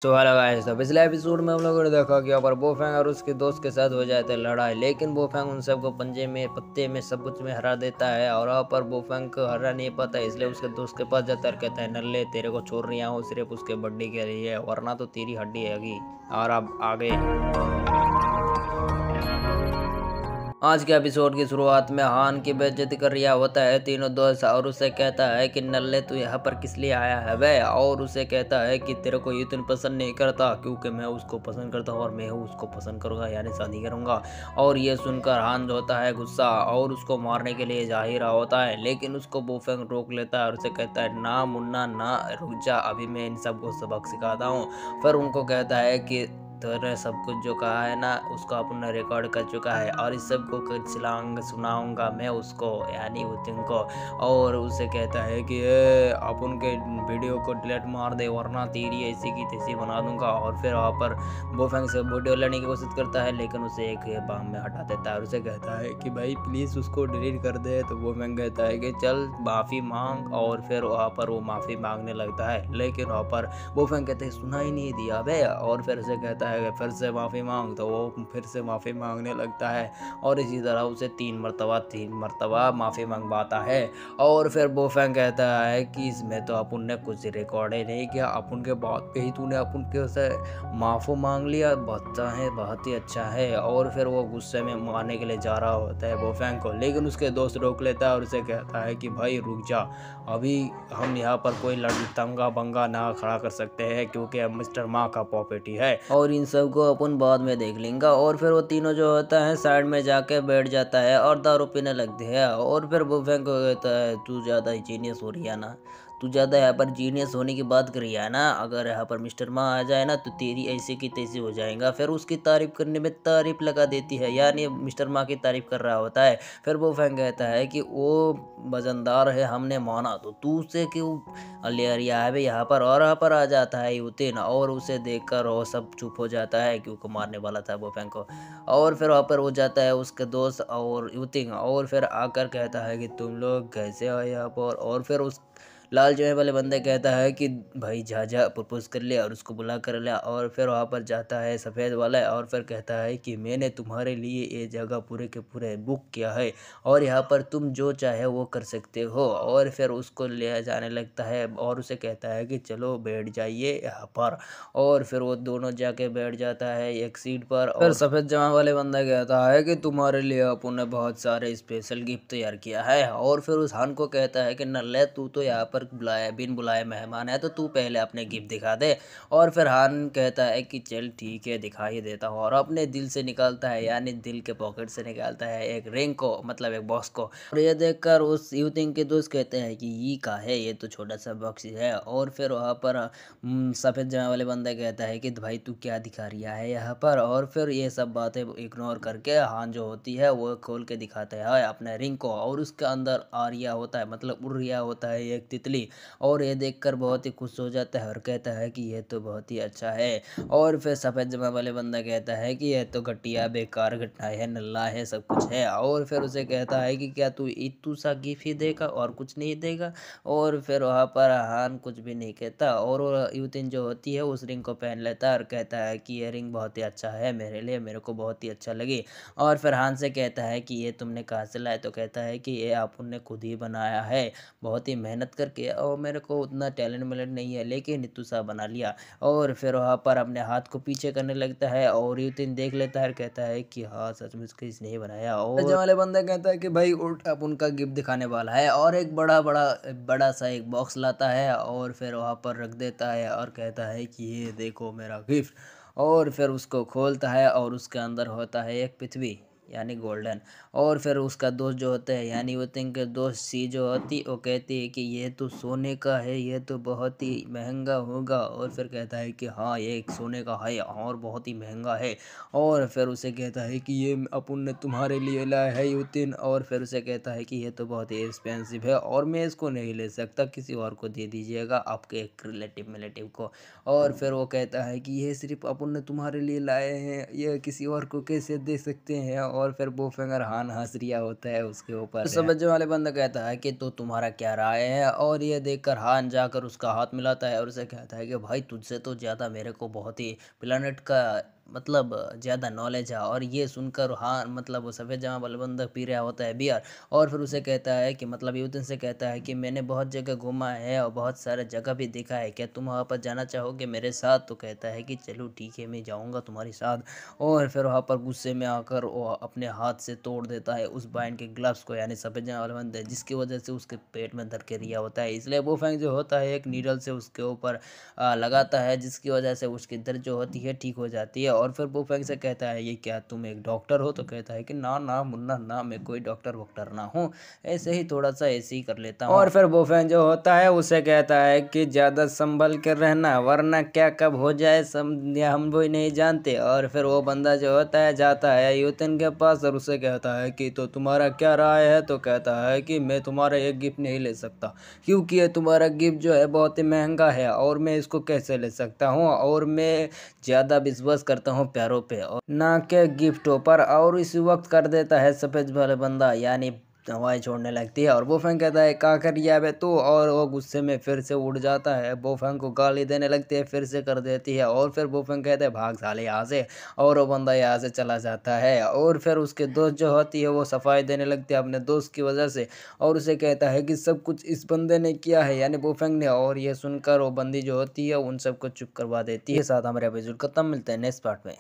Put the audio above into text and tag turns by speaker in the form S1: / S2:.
S1: तो hello guys, तो पिछले एपिसोड में हम लोगों ने देखा कि यहाँ पर बोफेंग और उसके दोस्त के साथ हो जाते हैं लड़ाई। लेकिन बोफेंग उन सबको पंजे में पत्ते में सब कुछ में हरा देता है और वहाँ पर बोफेंग को हरा नहीं पाता, इसलिए उसके दोस्त के पास जाता है और कहता है नल्ले तेरे को छोड़ रही हूँ सिर्फ उसके बड्डी के लिए, वरना तो तेरी हड्डी हैगी। और अब आगे आज के एपिसोड की शुरुआत में हान की बेइज्जती कर रिया होता है तीनों दोस्त और उसे कहता है कि नल्ले तू यहाँ पर किस लिए आया है वे, और उसे कहता है कि तेरे को युतिन पसंद नहीं करता क्योंकि मैं उसको पसंद करता हूँ और मैं उसको पसंद करूँगा यानी शादी करूँगा। और ये सुनकर हान जो होता है गुस्सा और उसको मारने के लिए जा ही रहा होता है, लेकिन उसको बोफेंग रोक लेता है और उसे कहता है ना मुन्ना ना, रुक जा, अभी मैं इन सबको सबक सिखाता हूँ। फिर उनको कहता है कि तूने सब कुछ जो कहा है ना उसको अपन रिकॉर्ड कर चुका है और इस सब को सुनाऊंगा मैं उसको यानी उतिन को। और उसे कहता है कि अपन के वीडियो को डिलीट मार दे वरना तेरी ऐसी की तैसी बना दूंगा। और फिर वहाँ पर बोफेंग से वीडियो लेने की कोशिश करता है, लेकिन उसे एक बाम में हटा देता है और उसे कहता है कि भाई प्लीज़ उसको डिलीट कर दे। तो बोफेंग कहता है कि चल माफ़ी मांग, और फिर वहाँ पर वो माफ़ी मांगने लगता है, लेकिन वहाँ पर बोफेंग कहते हैं सुना ही नहीं दिया बे। और फिर से कहता है कि फिर से माफ़ी मांग, तो वो फिर से माफ़ी मांगने लगता है और इसी तरह उसे तीन मरतबा माफ़ी मंगवाता है। और फिर बोफेंग कहता है कि इसमें तो अपन ने कुछ रिकॉर्ड ही नहीं किया, अपन के बात पे ही तूने अपन के उसे माफ़ी मांग लिया, बच्चा है बहुत ही अच्छा है। और फिर वो गुस्से में मारने के लिए जा रहा होता है बोफेंग को, लेकिन उसके दोस्त रोक लेता है और उसे कहता है कि भाई रुक जा, अभी हम यहाँ पर कोई तंगा बंगा ना खड़ा कर सकते हैं क्योंकि अब मिस्टर माँ का प्रॉपर्टी है और इन सब को अपन बाद में देख लेंगे। और फिर वो तीनों जो होता है साइड में जाके बैठ जाता है और दारू पीने लगते हैं। और फिर बुफेंग को कहता है तू ज़्यादा ही जीनियस हो रही है ना, तू ज़्यादा यहाँ पर जीनियस होने की बात कर रही है ना, अगर यहाँ पर मिस्टर माँ आ जाए ना तो तेरी ऐसी की तैसी हो जाएगा। फिर उसकी तारीफ करने में तारीफ लगा देती है, यानी मिस्टर माँ की तारीफ कर रहा होता है। फिर बोफेंग कहता है कि वो वजनदार है हमने माना, तो तू उसे क्यों ले रिया है भाई यहाँ पर। और यहाँ पर आ जाता है यूतिन और उसे देखकर वो सब चुप हो जाता है क्योंकि मारने वाला था बोफेंग को। और फिर वहाँ पर हो जाता है उसके दोस्त और यूतिन, और फिर आकर कहता है कि तुम लोग कैसे आए यहाँ पर। और फिर उस लाल जो है वाले बंदे कहता है कि भाई जा प्रपोज कर लिया और उसको बुला कर लिया। और फिर वहाँ पर जाता है सफ़ेद वाला और फिर कहता है कि मैंने तुम्हारे लिए ये जगह पूरे के पूरे बुक किया है और यहाँ पर तुम जो चाहे वो कर सकते हो। और फिर उसको ले जाने लगता है और उसे कहता है कि चलो बैठ जाइए यहाँ पर। और फिर वो दोनों जाके बैठ जाता है एक सीट पर। फिर सफ़ेद जमा वाले बंदा कहता है कि तुम्हारे लिए अपन ने बहुत सारे स्पेशल गिफ्ट तैयार किया है। और फिर उस हान को कहता है कि नल्ले तू तो यहाँ पर बुलाया बिन बुलाए मेहमान है, तो तू पहले अपने गिफ्ट दिखा दे। और फिर हान कहता है कि चल ठीक है दिखा ही देता हूँ, और अपने दिल से निकालता है यानी दिल के पॉकेट से निकालता है एक रिंग को, मतलब एक बॉक्स को। और ये देखकर उस यूथिंग के दोस्त कहते हैं कि ये का है, ये तो छोटा सा बॉक्स ही है। और फिर वहाँ पर सफ़ेद जमा वाले बंदा कहता है कि भाई तू क्या दिखा रिया है यहाँ पर। और फिर ये सब बातें इग्नोर करके हान जो होती है वो खोल के दिखाता है अपने रिंग को, और उसके अंदर आरिया होता है मतलब उड़ रिया होता है एक तितली। और ये देखकर बहुत ही खुश हो जाता है और कहता है कि ये तो बहुत ही अच्छा है। और फिर सफ़ेद जमा वाले बंदा कहता है कि यह तो घटिया बेकार घटना है, नल्ला है, सब कुछ है। और फिर उसे कहता है कि क्या तू इतू सा गिफ्ट ही देगा और कुछ नहीं देगा। और फिर वहाँ पर हान कुछ भी नहीं कहता और वो यूतिन जो होती है उस रिंग को पहन लेता है और कहता है कि ये रिंग बहुत ही अच्छा है मेरे लिए, मेरे को बहुत ही अच्छा लगी। और फिर हान से कहता है कि ये तुमने कहाँ से लाया, तो कहता है कि ये आपने खुद ही बनाया है बहुत ही मेहनत करके, और मेरे को उतना टैलेंट मिलेंट नहीं है लेकिन इतू सा बना लिया। और फिर वहाँ पर अपने हाथ को पीछे करने लगता है और यूतिन देख लेता है और कहता है कि हाँ सच में इसको इसने ही बनाया। और वाले बंदा कहता है कि भाई उल्ट अब उनका गिफ्ट दिखाने वाला है और एक बड़ा सा एक बॉक्स लाता है और फिर वहाँ पर रख देता है और कहता है कि ये देखो मेरा गिफ्ट। और फिर उसको खोलता है और उसके अंदर होता है एक पृथ्वी यानी गोल्डन। और फिर उसका दोस्त जो होता है यानी वतिन के दोस्त सी जो होती वो कहती है कि ये तो सोने का है, ये तो बहुत ही महंगा होगा। और फिर कहता है कि हाँ ये एक सोने का है और बहुत ही महंगा है। और फिर उसे कहता है कि ये अपन ने तुम्हारे लिए लाया है यूतिन। और फिर उसे कहता है कि ये तो बहुत ही एक्सपेंसिव है और मैं इसको नहीं ले सकता, किसी और को दे दीजिएगा, आपके एक रिलेटिव को। और फिर वो कहता है कि ये सिर्फ अपन ने तुम्हारे लिए लाए हैं, ये किसी और को कैसे दे सकते हैं। और फिर बोफेंग और हान हंस रिया होता है उसके ऊपर। तो समझने वाले बंदा कहता है कि तो तुम्हारा क्या राय है, और ये देखकर हान जाकर उसका हाथ मिलाता है और उसे कहता है कि भाई तुझसे तो ज़्यादा मेरे को बहुत ही प्लेनेट का मतलब ज़्यादा नॉलेज है। और ये सुनकर हाँ मतलब वो सफ़ेद जमा वाला बंदा पी रहा होता है बियर, और फिर उसे कहता है कि मतलब यूतन से कहता है कि मैंने बहुत जगह घूमा है और बहुत सारे जगह भी देखा है, क्या तुम वहाँ पर जाना चाहोगे मेरे साथ? तो कहता है कि चलो ठीक है मैं जाऊँगा तुम्हारे साथ। और फिर वहाँ पर गुस्से में आकर वो अपने हाथ से तोड़ देता है उस बाइन के ग्लव्स को, यानी सफ़ेद जमा वाला बंदा, जिसकी वजह से उसके पेट में दर्द के रिया होता है। इसलिए बोफेंग जो होता है एक नीडल से उसके ऊपर लगाता है, जिसकी वजह से उसकी दर्द जो होती है ठीक हो जाती है। और फिर बोफेंग से कहता है ये क्या तुम एक डॉक्टर हो? तो कहता है कि ना ना मुन्ना ना, मैं कोई डॉक्टर वॉक्टर ना हूँ, ऐसे ही थोड़ा सा ऐसे ही कर लेता हूँ। और फिर बोफेंग जो होता है उसे कहता है कि ज़्यादा संभल कर रहना, वरना क्या कब हो जाए हम वो नहीं जानते। और फिर वो बंदा जो होता है जाता है यूतन के पास और उसे कहता है कि तो तुम्हारा क्या राय है? तो कहता है कि मैं तुम्हारा एक गिफ्ट नहीं ले सकता, क्योंकि ये तुम्हारा गिफ्ट जो है बहुत ही महंगा है और मैं इसको कैसे ले सकता हूँ, और मैं ज़्यादा विश्वास करता हूँ प्यारों पे और ना के गिफ्टों पर। और इस वक्त कर देता है सफ़ेद वाला बंदा, यानी हवाएं छोड़ने लगती है। और बोफेंग कहता है का कर रिया बे तू, और वो गुस्से में फिर से उड़ जाता है, बोफेंग को गाली देने लगती है, फिर से कर देती है। और फिर बोफेंग कहते हैं भाग साले यहाँ से, और वो बंदा यहाँ से चला जाता है। और फिर उसके दोस्त जो होती है वो सफाई देने लगती है अपने दोस्त की वजह से, और उसे कहता है कि सब कुछ इस बंदे ने किया है, यानी बोफेंग ने। और ये सुनकर वो बंदी जो होती है उन सबको चुप करवा देती है। साथ हमारे एपिसोड खत्म, मिलते हैं नेक्स्ट पार्ट में।